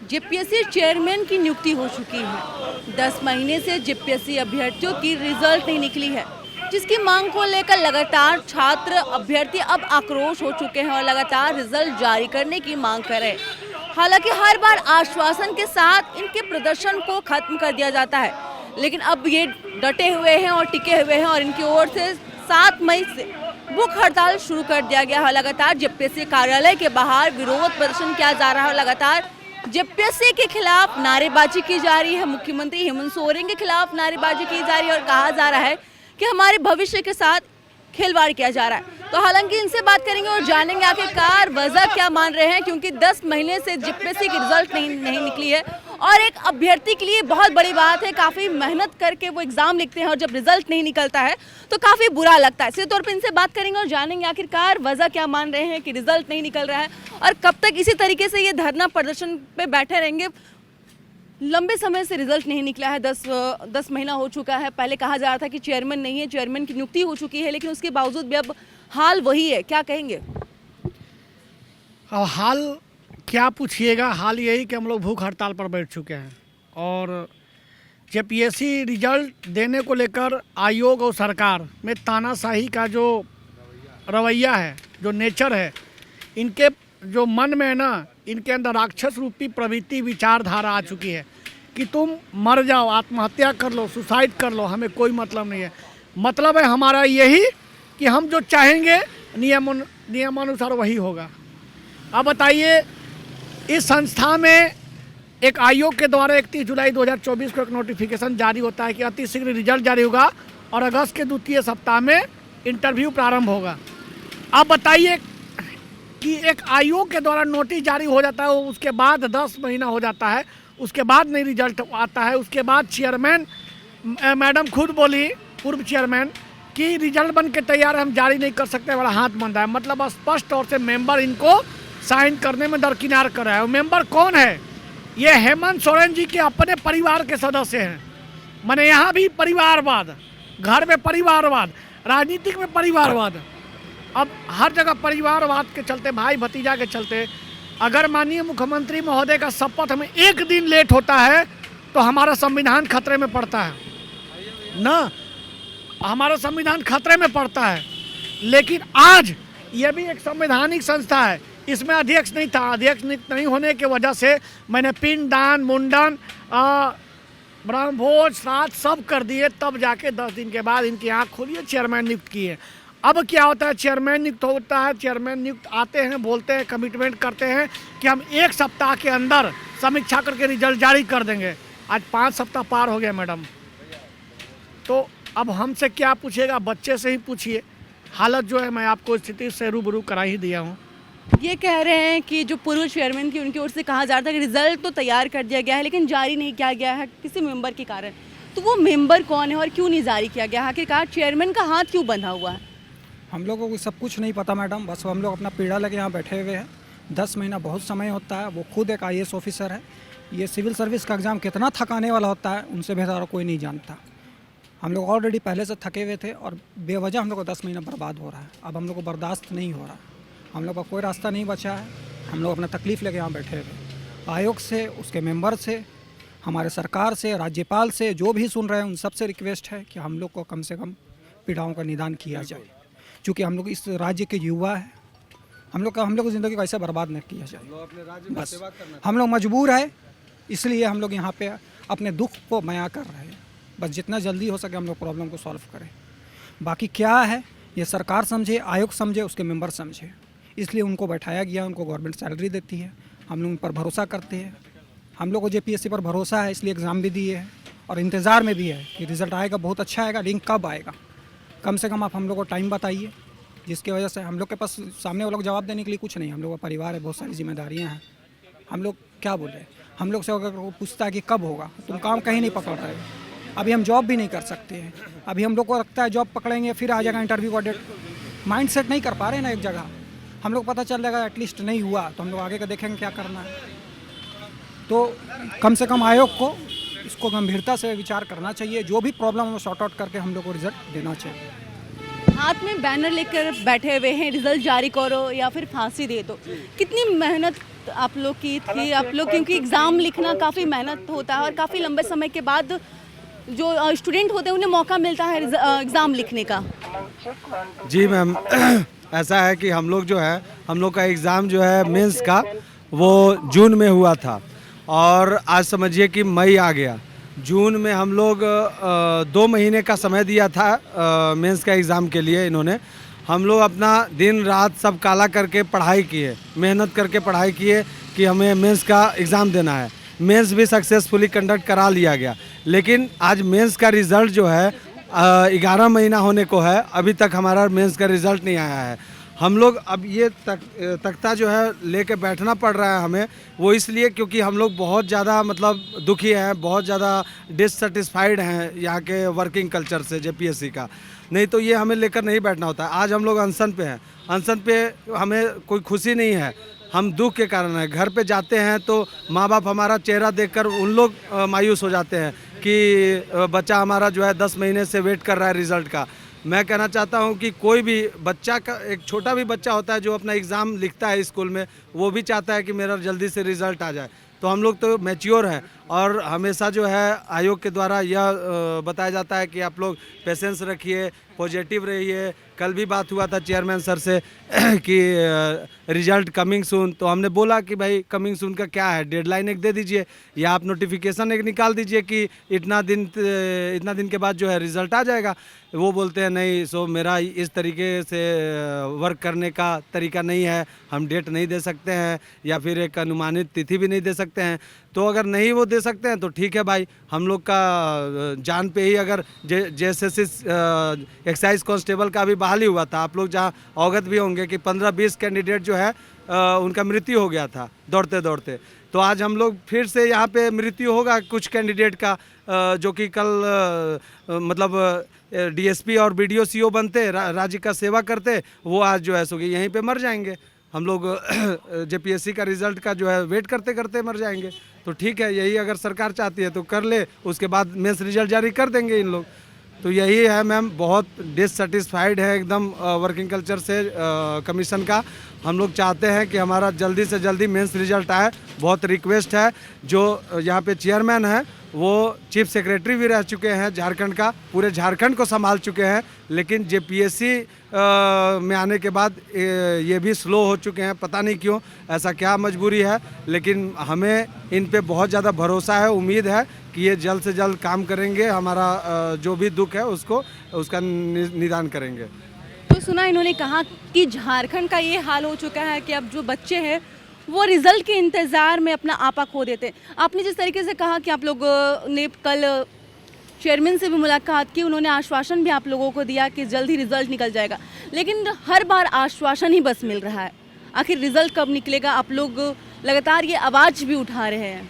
JPSC chairman की नियुक्ति हो चुकी है। 10 महीने से जेपीएससी अभ्यर्थियों की रिजल्ट नहीं निकली है, जिसकी मांग को लेकर लगातार छात्र अभ्यर्थी अब आक्रोश हो चुके हैं और लगातार रिजल्ट जारी करने की मांग कर रहे हैं। हालांकि हर बार आश्वासन के साथ इनके प्रदर्शन को खत्म कर दिया जाता है, लेकिन अब ये डटे हुए हैं और टिके हुए हैं और इनकी ओर से 7 मई से भूख हड़ताल शुरू कर दिया गया है। लगातार जेपीएससी कार्यालय के बाहर विरोध प्रदर्शन किया जा रहा है और लगातार जेपीएससी के खिलाफ नारेबाजी की जा रही है। मुख्यमंत्री हेमंत सोरेन के खिलाफ नारेबाजी की जा रही है और कहा जा रहा है कि हमारे भविष्य के साथ खिलवाड़ किया जा रहा है। तो हालांकि इनसे बात करेंगे और जानेंगे आखिरकार वजह क्या मान रहे हैं, क्योंकि 10 महीने से जेपीएससी की रिजल्ट नहीं निकली है और एक अभ्यर्थी के लिए बहुत बड़ी बात है। काफ़ी मेहनत करके वो एग्ज़ाम लिखते हैं और जब रिजल्ट नहीं निकलता है तो काफ़ी बुरा लगता है। इसी तौर पर इनसे बात करेंगे और जानेंगे आखिरकार वजह क्या मान रहे हैं कि रिजल्ट नहीं निकल रहा है और कब तक इसी तरीके से ये धरना प्रदर्शन पे बैठे रहेंगे। लंबे समय से रिजल्ट नहीं निकला है, 10 महीना हो चुका है। पहले कहा जा रहा था कि चेयरमैन नहीं है, चेयरमैन की नियुक्ति हो चुकी है, लेकिन उसके बावजूद भी अब हाल वही है। क्या कहेंगे? अब हाल क्या पूछिएगा, हाल यही कि हम लोग भूख हड़ताल पर बैठ चुके हैं और जेपीएससी रिजल्ट देने को लेकर आयोग और सरकार में तानाशाही का जो रवैया है, जो नेचर है, इनके जो मन में है ना, इनके अंदर राक्षस रूपी प्रवृत्ति विचारधारा आ चुकी है कि तुम मर जाओ, आत्महत्या कर लो, सुसाइड कर लो, हमें कोई मतलब नहीं है। मतलब है हमारा यही कि हम जो चाहेंगे नियमानुसार वही होगा। अब बताइए, इस संस्था में एक आयोग के द्वारा 31 जुलाई 2024 को एक नोटिफिकेशन जारी होता है कि अति शीघ्र रिजल्ट जारी होगा और अगस्त के द्वितीय सप्ताह में इंटरव्यू प्रारंभ होगा। अब बताइए कि एक आयोग के द्वारा नोटिस जारी हो जाता है, उसके बाद 10 महीना हो जाता है, उसके बाद नहीं रिजल्ट आता है। उसके बाद चेयरमैन मैडम खुद बोली, पूर्व चेयरमैन, कि रिजल्ट बन के तैयार है, हम जारी नहीं कर सकते, बड़ा हाथ बंधा है। मतलब स्पष्ट तौर से मेंबर इनको साइन करने में दरकिनार कर रहा है। और मेंबर कौन है? ये हेमंत सोरेन जी के अपने परिवार के सदस्य हैं। माने यहाँ भी परिवारवाद, घर में परिवारवाद, राजनीतिक में परिवारवाद, अब हर जगह परिवारवाद के चलते, भाई भतीजा के चलते, अगर माननीय मुख्यमंत्री महोदय का शपथ में एक दिन लेट होता है तो हमारा संविधान खतरे में पड़ता है ना, हमारा संविधान खतरे में पड़ता है। लेकिन आज ये भी एक संवैधानिक संस्था है, इसमें अध्यक्ष नहीं था। अध्यक्ष नहीं होने की वजह से मैंने पिंडदान, मुंडन, ब्रह्मभोज, श्राद्ध सब कर दिए, तब जाके 10 दिन के बाद इनकी आँख खोलिए, चेयरमैन नियुक्त किए। अब क्या होता है, चेयरमैन नियुक्त होता है, चेयरमैन नियुक्त आते हैं, बोलते हैं, कमिटमेंट करते हैं कि हम 1 सप्ताह के अंदर समीक्षा करके रिजल्ट जारी कर देंगे। आज 5 सप्ताह पार हो गया मैडम। तो अब हमसे क्या पूछिएगा, बच्चे से ही पूछिए। हालत जो है मैं आपको स्थिति से रूबरू करा ही दिया हूँ। ये कह रहे हैं कि जो पूर्व चेयरमैन की, उनकी ओर से कहा जा रहा था कि रिजल्ट तो तैयार कर दिया गया है लेकिन जारी नहीं किया गया है किसी मेंबर के कारण। तो वो मेंबर कौन है और क्यों नहीं जारी किया गया? आखिरकार चेयरमैन का हाथ क्यों बंधा हुआ है? हम लोगों को सब कुछ नहीं पता मैडम, बस हम लोग अपना पीड़ा लेके यहाँ बैठे हुए हैं। 10 महीना बहुत समय होता है। वो खुद एक IAS ऑफिसर है। ये सिविल सर्विस का एग्ज़ाम कितना थकाने वाला होता है, उनसे बेहतर कोई नहीं जानता। हम लोग ऑलरेडी पहले से थके हुए थे और बेवजह हम लोग को 10 महीना बर्बाद हो रहा है। अब हम लोग को बर्दाश्त नहीं हो रहा, हम लोग का कोई रास्ता नहीं बचा है। हम लोग अपना तकलीफ़ लेके यहाँ बैठे हुए। आयोग से, उसके मेंबर से, हमारे सरकार से, राज्यपाल से, जो भी सुन रहे हैं उन सबसे रिक्वेस्ट है कि हम लोग को कम से कम पीड़ाओं का निदान किया जाए, क्योंकि हम लोग इस राज्य के युवा हैं। हम लोग की ज़िंदगी को ऐसे बर्बाद न किया जाए। बस हम लोग मजबूर है, इसलिए हम लोग यहाँ पे अपने दुख को बयां कर रहे हैं। बस जितना जल्दी हो सके हम लोग प्रॉब्लम को सॉल्व करें। बाकी क्या है ये सरकार समझे, आयोग समझे, उसके मेंबर समझे, इसलिए उनको बैठाया गया। उनको गवर्नमेंट सैलरी देती है, हम लोग उन पर भरोसा करते हैं। हम लोग को जेपीएससी पर भरोसा है, इसलिए एग्ज़ाम भी दिए हैं और इंतज़ार में भी है कि रिज़ल्ट आएगा, बहुत अच्छा आएगा। लिंक कब आएगा, कम से कम आप हम लोग को टाइम बताइए, जिसकी वजह से हम लोग के पास सामने वालों को जवाब देने के लिए कुछ नहीं। हम लोग का परिवार है, बहुत सारी जिम्मेदारियां हैं। हम लोग क्या बोले, हम लोग से अगर वो पूछता है कि कब होगा, तुम काम कहीं नहीं पकड़ रहे। अभी हम जॉब भी नहीं कर सकते हैं। अभी हम लोग को लगता है जॉब पकड़ेंगे फिर आ जाएगा इंटरव्यू का डेट। माइंड सेट नहीं कर पा रहे ना एक जगह। हम लोग पता चल जाएगा एटलीस्ट नहीं हुआ तो हम लोग आगे का देखेंगे क्या करना है। तो कम से कम आयोग को इसको गंभीरता से विचार करना चाहिए। जो भी प्रॉब्लम है सॉर्ट आउट करके हम लोग को रिजल्ट देना चाहिए। हाथ में बैनर लेकर बैठे हुए हैं, रिजल्ट जारी करो या फिर फांसी दे दो। कितनी मेहनत मेहनत आप लोग की थी, आप लोग क्योंकि एग्ज़ाम लिखना काफ़ी मेहनत होता है और काफ़ी लंबे समय के बाद जो स्टूडेंट होते हैं उन्हें मौका मिलता है एग्ज़ाम लिखने का। जी मैम ऐसा है कि हम लोग जो है हम लोग का एग्ज़ाम जो है मेंस का वो जून में हुआ था और आज समझिए कि मई आ गया। जून में हम लोग 2 महीने का समय दिया था मेंस का एग्ज़ाम के लिए। इन्होंने हम लोग अपना दिन रात सब काला करके पढ़ाई किए, मेहनत करके पढ़ाई किए कि हमें मेंस का एग्ज़ाम देना है। मेंस भी सक्सेसफुली कंडक्ट करा लिया गया, लेकिन आज मेंस का रिज़ल्ट जो है 11 महीना होने को है, अभी तक हमारा मेंस का रिज़ल्ट नहीं आया है। हम लोग अब ये तख्ता जो है लेके बैठना पड़ रहा है हमें, वो इसलिए क्योंकि हम लोग बहुत ज़्यादा मतलब दुखी हैं, बहुत ज़्यादा डिससेटिस्फाइड हैं यहाँ के वर्किंग कल्चर से जेपीएससी का। नहीं तो ये हमें लेकर नहीं बैठना होता है। आज हम लोग अनशन पे हैं, अनशन पे हमें कोई खुशी नहीं है, हम दुख के कारण है। घर पे जाते हैं तो माँ बाप हमारा चेहरा देखकर उन लोग मायूस हो जाते हैं कि बच्चा हमारा जो है 10 महीने से वेट कर रहा है रिज़ल्ट का। मैं कहना चाहता हूं कि कोई भी बच्चा का, एक छोटा भी बच्चा होता है जो अपना एग्ज़ाम लिखता है स्कूल में, वो भी चाहता है कि मेरा जल्दी से रिज़ल्ट आ जाए। तो हम लोग तो मैच्योर हैं और हमेशा जो है आयोग के द्वारा यह बताया जाता है कि आप लोग पेशेंस रखिए, पॉजिटिव रहिए। कल भी बात हुआ था चेयरमैन सर से कि रिज़ल्ट कमिंग सून, तो हमने बोला कि भाई कमिंग सून का क्या है, डेडलाइन एक दे दीजिए या आप नोटिफिकेशन एक निकाल दीजिए कि इतना दिन के बाद जो है रिज़ल्ट आ जाएगा। वो बोलते हैं नहीं, सो मेरा इस तरीके से वर्क करने का तरीका नहीं है, हम डेट नहीं दे सकते हैं या फिर एक अनुमानित तिथि भी नहीं दे सकते हैं। तो अगर नहीं वो दे सकते हैं तो ठीक है भाई, हम लोग का जान पे ही अगर जैसे एक्साइज कांस्टेबल का भी बहाली हुआ था, आप लोग जहाँ अवगत भी होंगे कि 15-20 कैंडिडेट जो है उनका मृत्यु हो गया था दौड़ते दौड़ते। तो आज हम लोग फिर से यहाँ पे मृत्यु होगा कुछ कैंडिडेट का, जो कि कल मतलब डीएसपी और बीडीओ सीओ बनते, राज्य का सेवा करते, वो आज जो है सो कि यहीं पे मर जाएंगे। हम लोग जेपीएससी का रिज़ल्ट का जो है वेट करते करते मर जाएंगे। तो ठीक है, यही अगर सरकार चाहती है तो कर ले, उसके बाद मेंस रिज़ल्ट जारी कर देंगे इन लोग। तो यही है मैम, बहुत डिससेटिस्फाइड है एकदम वर्किंग कल्चर से कमीशन का। हम लोग चाहते हैं कि हमारा जल्दी से जल्दी मेंस रिज़ल्ट आए। बहुत रिक्वेस्ट है, जो यहाँ पे चेयरमैन है वो चीफ सेक्रेटरी भी रह चुके हैं झारखंड का, पूरे झारखंड को संभाल चुके हैं, लेकिन जेपीएससी में आने के बाद ये भी स्लो हो चुके हैं। पता नहीं क्यों, ऐसा क्या मजबूरी है, लेकिन हमें इन पे बहुत ज़्यादा भरोसा है, उम्मीद है कि ये जल्द से जल्द काम करेंगे, हमारा जो भी दुख है उसका निदान करेंगे। तो सुना इन्होंने कहा कि झारखंड का ये हाल हो चुका है कि अब जो बच्चे हैं वो रिज़ल्ट के इंतज़ार में अपना आपा खो देते। आपने जिस तरीके से कहा कि आप लोग ने कल चेयरमैन से भी मुलाकात की, उन्होंने आश्वासन भी आप लोगों को दिया कि जल्द ही रिज़ल्ट निकल जाएगा, लेकिन हर बार आश्वासन ही बस मिल रहा है। आखिर रिज़ल्ट कब निकलेगा? आप लोग लगातार ये आवाज़ भी उठा रहे हैं।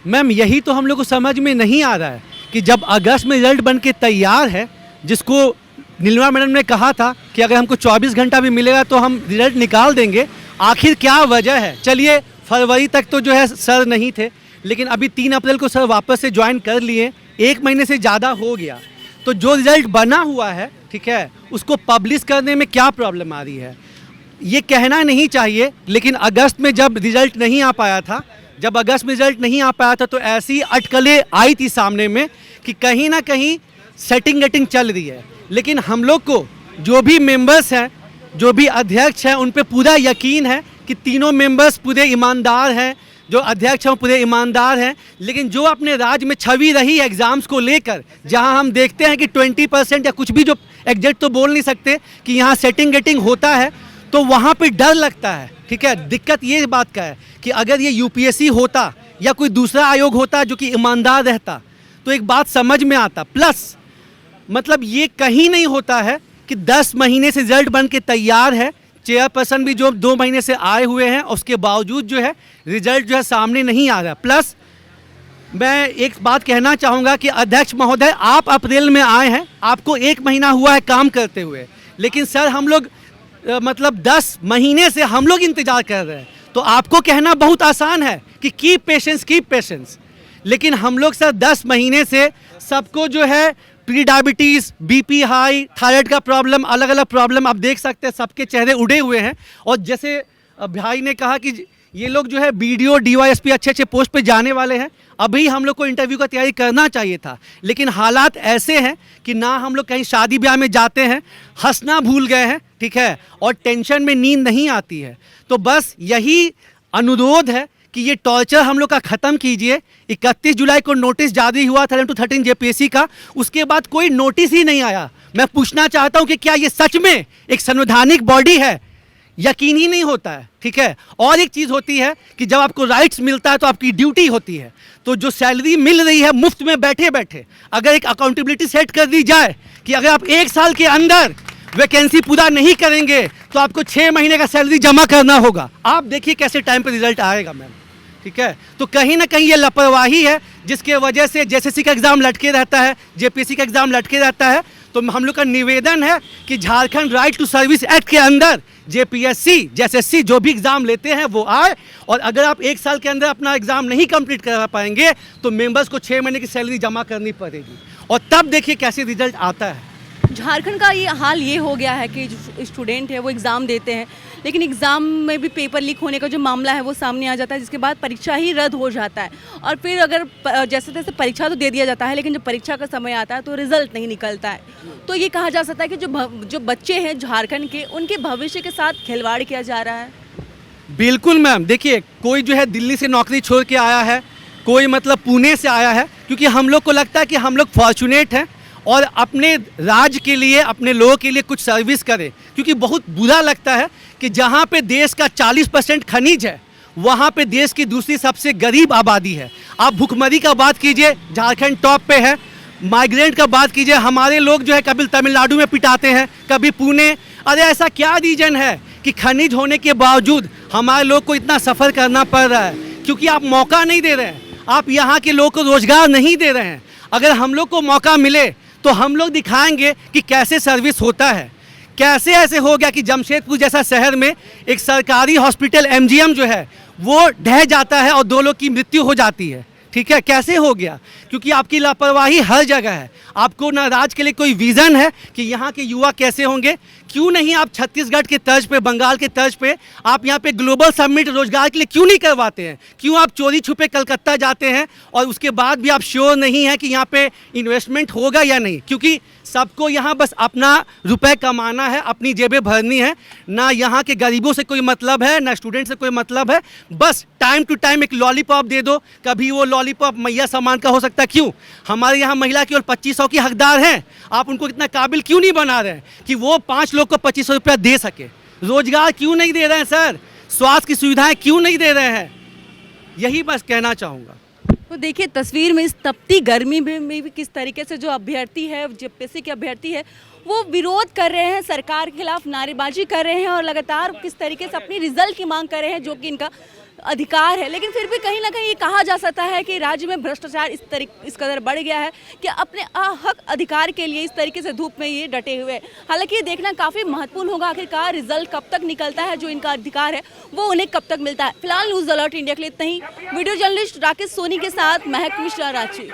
मैम यही तो हम लोग को समझ में नहीं आ रहा है कि जब अगस्त में रिजल्ट बन के तैयार है, जिसको नीलिमा मैडम ने कहा था कि अगर हमको 24 घंटा भी मिलेगा तो हम रिजल्ट निकाल देंगे, आखिर क्या वजह है? चलिए फरवरी तक तो जो है सर नहीं थे, लेकिन अभी 3 अप्रैल को सर वापस से ज्वाइन कर लिए, 1 महीने से ज़्यादा हो गया। तो जो रिजल्ट बना हुआ है, ठीक है, उसको पब्लिश करने में क्या प्रॉब्लम आ रही है? ये कहना नहीं चाहिए, लेकिन अगस्त में जब रिजल्ट नहीं आ पाया था, तो ऐसी अटकलें आई थी सामने में कि कहीं ना कहीं सेटिंग गेटिंग चल रही है। लेकिन हम लोग को जो भी मेंबर्स हैं, जो भी अध्यक्ष हैं, उन पे पूरा यकीन है कि तीनों मेंबर्स पूरे ईमानदार हैं, जो अध्यक्ष हैं पूरे ईमानदार हैं। लेकिन जो अपने राज्य में छवि रही एग्ज़ाम्स को लेकर, जहां हम देखते हैं कि 20% या कुछ भी, जो एग्जैक्ट तो बोल नहीं सकते, कि यहाँ सेटिंग गेटिंग होता है, तो वहाँ पे डर लगता है। ठीक है, दिक्कत ये बात का है कि अगर ये यूपीएससी होता या कोई दूसरा आयोग होता जो कि ईमानदार रहता, तो एक बात समझ में आता। प्लस मतलब ये कहीं नहीं होता है कि 10 महीने से रिजल्ट बन के तैयार है, चेयरपर्सन भी जो 2 महीने से आए हुए हैं, उसके बावजूद जो है रिजल्ट जो है सामने नहीं आ रहा। प्लस मैं एक बात कहना चाहूँगा कि अध्यक्ष महोदय, आप अप्रैल में आए हैं, आपको 1 महीना हुआ है काम करते हुए, लेकिन सर हम लोग मतलब 10 महीने से हम लोग इंतज़ार कर रहे हैं। तो आपको कहना बहुत आसान है कि कीप पेशेंस, लेकिन हम लोग सर 10 महीने से सबको जो है pre diabetes, BP high, thyroid का प्रॉब्लम, अलग अलग प्रॉब्लम आप देख सकते हैं, सबके चेहरे उड़े हुए हैं। और जैसे भाई ने कहा कि ये लोग जो है बीडीओ डीवाईएसपी अच्छे अच्छे पोस्ट पे जाने वाले हैं। अभी हम लोग को इंटरव्यू का तैयारी करना चाहिए था, लेकिन हालात ऐसे हैं कि ना हम लोग कहीं शादी ब्याह में जाते हैं, हंसना भूल गए हैं, ठीक है, और टेंशन में नींद नहीं आती है। तो बस यही अनुरोध है कि ये टॉर्चर हम लोग का ख़त्म कीजिए। 31 जुलाई को नोटिस जारी हुआ था 11 to 13 जेपीएससी का, उसके बाद कोई नोटिस ही नहीं आया। मैं पूछना चाहता हूं कि क्या ये सच में एक संवैधानिक बॉडी है? यकीन ही नहीं होता है, ठीक है। और एक चीज़ होती है कि जब आपको राइट्स मिलता है तो आपकी ड्यूटी होती है। तो जो सैलरी मिल रही है मुफ्त में बैठे बैठे, अगर एक अकाउंटेबिलिटी सेट कर दी जाए कि अगर आप 1 साल के अंदर वैकेंसी पूरा नहीं करेंगे तो आपको 6 महीने का सैलरी जमा करना होगा। आप देखिए कैसे टाइम पे रिजल्ट आएगा मैम, ठीक है। तो कहीं ना कहीं ये लापरवाही है जिसके वजह से जेएसएससी का एग्ज़ाम लटके रहता है, जेपीएससी का एग्ज़ाम लटके रहता है। तो हम लोग का निवेदन है कि Jharkhand right to service act के अंदर जेपीएससी जेएसएससी जो भी एग्ज़ाम लेते हैं वो आए, और अगर आप 1 साल के अंदर अपना एग्ज़ाम नहीं कंप्लीट करा पाएंगे तो मेंबर्स को 6 महीने की सैलरी जमा करनी पड़ेगी, और तब देखिए कैसे रिजल्ट आता है। झारखंड का ये हाल ये हो गया है कि जो स्टूडेंट है वो एग्ज़ाम देते हैं, लेकिन एग्ज़ाम में भी पेपर लीक होने का जो मामला है वो सामने आ जाता है, जिसके बाद परीक्षा ही रद्द हो जाता है। और फिर अगर जैसे तैसे परीक्षा तो दे दिया जाता है, लेकिन जब परीक्षा का समय आता है तो रिजल्ट नहीं निकलता है। तो ये कहा जा सकता है कि जो बच्चे हैं झारखंड के, उनके भविष्य के साथ खिलवाड़ किया जा रहा है। बिल्कुल मैम, देखिए कोई जो है दिल्ली से नौकरी छोड़ के आया है, कोई मतलब पुणे से आया है, क्योंकि हम लोग को लगता है कि हम लोग फॉर्चुनेट हैं और अपने राज्य के लिए, अपने लोगों के लिए कुछ सर्विस करें। क्योंकि बहुत बुरा लगता है कि जहाँ पे देश का 40% खनिज है वहाँ पे देश की दूसरी सबसे गरीब आबादी है। आप भुखमरी का बात कीजिए, झारखंड टॉप पे है। माइग्रेंट का बात कीजिए, हमारे लोग जो है कभी तमिलनाडु में पिटाते हैं, कभी पुणे। अरे ऐसा क्या रीजन है कि खनिज होने के बावजूद हमारे लोग को इतना सफ़र करना पड़ रहा है? क्योंकि आप मौका नहीं दे रहे हैं, आप यहाँ के लोग को रोज़गार नहीं दे रहे हैं। अगर हम लोग को मौका मिले तो हम लोग दिखाएंगे कि कैसे सर्विस होता है। कैसे ऐसे हो गया कि जमशेदपुर जैसा शहर में एक सरकारी हॉस्पिटल एमजीएम जो है वो ढह जाता है और 2 लोग की मृत्यु हो जाती है, ठीक है। कैसे हो गया? क्योंकि आपकी लापरवाही हर जगह है। आपको ना राज्य के लिए कोई विज़न है कि यहाँ के युवा कैसे होंगे। क्यों नहीं आप छत्तीसगढ़ के तर्ज पे, बंगाल के तर्ज पे आप यहाँ पे ग्लोबल समिट रोजगार के लिए क्यों नहीं करवाते हैं? क्यों आप चोरी छुपे कलकत्ता जाते हैं और उसके बाद भी आप श्योर नहीं है कि यहाँ पे इन्वेस्टमेंट होगा या नहीं? क्योंकि सबको यहाँ बस अपना रुपए कमाना है, अपनी जेबें भरनी है। ना यहाँ के गरीबों से कोई मतलब है, ना स्टूडेंट से कोई मतलब है। बस टाइम टू टाइम एक लॉलीपॉप दे दो। कभी वो लॉलीपॉप मैया सामान का हो सकता है, क्यों? हमारे यहाँ महिला केवल 2500 की हकदार हैं। आप उनको इतना काबिल क्यों नहीं बना रहे हैं कि वो 5 लोग को 2500 रुपया दे सके? रोजगार क्यों नहीं दे रहे हैं सर? स्वास्थ्य की सुविधाएं क्यों नहीं दे रहे हैं? यही बस कहना चाहूँगा। तो देखिए तस्वीर में इस तपती गर्मी में भी किस तरीके से जो अभ्यर्थी है, जेपीएससी के अभ्यर्थी है, वो विरोध कर रहे हैं, सरकार के खिलाफ नारेबाजी कर रहे हैं और लगातार किस तरीके से अपनी रिजल्ट की मांग कर रहे हैं, जो कि इनका अधिकार है। लेकिन फिर भी कहीं ना कहीं ये कहा जा सकता है कि राज्य में भ्रष्टाचार इस कदर बढ़ गया है कि अपने हक अधिकार के लिए इस तरीके से धूप में ये डटे हुए हैं। हालांकि ये देखना काफ़ी महत्वपूर्ण होगा आखिरकार रिजल्ट कब तक निकलता है, जो इनका अधिकार है वो उन्हें कब तक मिलता है। फिलहाल न्यूज़ अलर्ट इंडिया के लिए इतना ही। वीडियो जर्नलिस्ट राकेश सोनी के साथ महक मिश्रा, रांची।